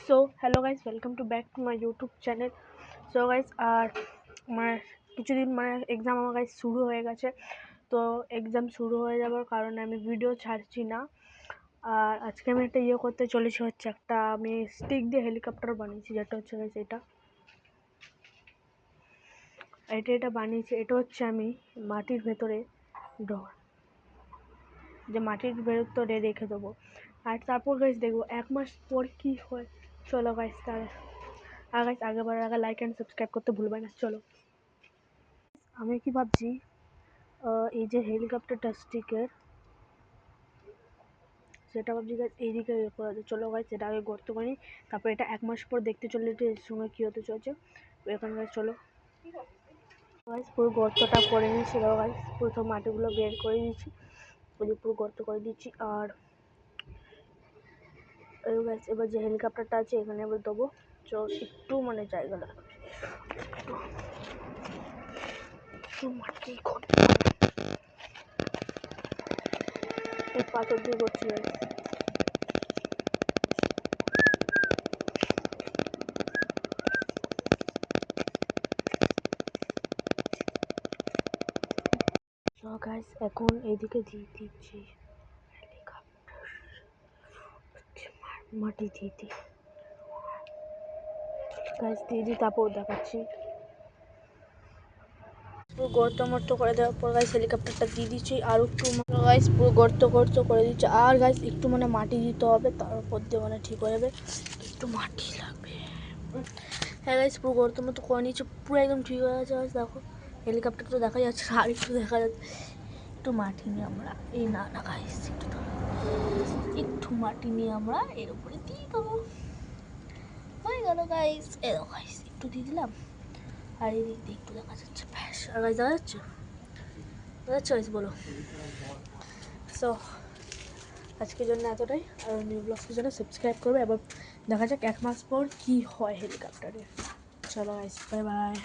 So hello guys, welcome to back to my YouTube channel. So guys, আর কিছুদিন exam আমার guys শুরু হয়ে গেছে। তো এক্সাম শুরু হয়ে যাওয়ার কারণে আমি ভিডিও ছাড়ছি না। আর আজকে আমি একটা করতে চলেছি, হচ্ছে একটা আমি স্টিক দিয়ে হেলিকপ্টার বানিয়েছি, যেটা হচ্ছে গাইস এটা বানিয়েছি। এটা হচ্ছে আমি মাটির ভেতরে মাটির ভেতরে রেখে দেবো। আর তারপর গাইস দেখবো 1 মাস পর কি হয়। চলো গাইস, তাহলে আগে বাড়ার আগে লাইক অ্যান্ড সাবস্ক্রাইব করতে ভুলবেন না। চলো, আমি কি ভাবছি, এই যে হেলিকপ্টারটা স্টিকের, সেটা ভাবছি গাইস এইদিকে চলো গাইস, সেটা আগে গর্ত করি, তারপর এটা 1 মাস পর দেখতে চলে এর সঙ্গে কী হতে চলছে। এখন গাইস চলো গাইস, পুরো গর্তটা করে নিয়েছি। গাইস পুরো সব মাটিগুলো বের করে দিচ্ছি, পুরো গর্ত করে দিচ্ছি। আর এবার যে হেলিকপ্টারটা আছে এখানে এবার দেবো। একটু জায়গা লাগবে, একটু মাটি পাথর দিয়ে করছি। গাইস এখন এইদিকে দিয়ে দিচ্ছি হেলিকপ্টার, মাটি দিয়ে দিই গাইস, দিয়ে দিই, তারপর দেখাচ্ছি। পুরো গর্ত করে দেওয়ার পর গাইস হেলিকপ্টারটা দিয়ে দিচ্ছি। আর একটু গাইস পুরো গর্ত করে দিচ্ছি। আর গাইস একটু মাটি দিতে হবে, তার উপর দিয়ে ঠিক হয়ে যাবে। একটু মাটি লাগবে। হ্যাঁ গাইস, পুরো গর্ত মতো করে নিচ্ছি, পুরো একদম ঠিক হয়ে গেছে। গাইস দেখো, হেলিকপ্টার তো দেখা যাচ্ছে, আর একটু দেখা যাচ্ছে। একটু মাটি নিয়ে আমরা না গাইস, একটু মাটি নিয়ে আমরা এর উপরে দিয়ে দেবো। হয়ে গেল গাইস, এরকম গাইস একটু দিয়ে দিলাম। আর এই দিক দিয়ে একটু দেখা যাচ্ছে, ব্যাস। আর গাইস দেখা যাচ্ছে গাইস, বলো। সো আজকের জন্য এতটাই। আর নিউ ব্লগসের জন্য সাবস্ক্রাইব করবে। এবার দেখা যাক 1 মাস পর কি হয় হেলিকপ্টারে। চলো গাইস, বাই বাই।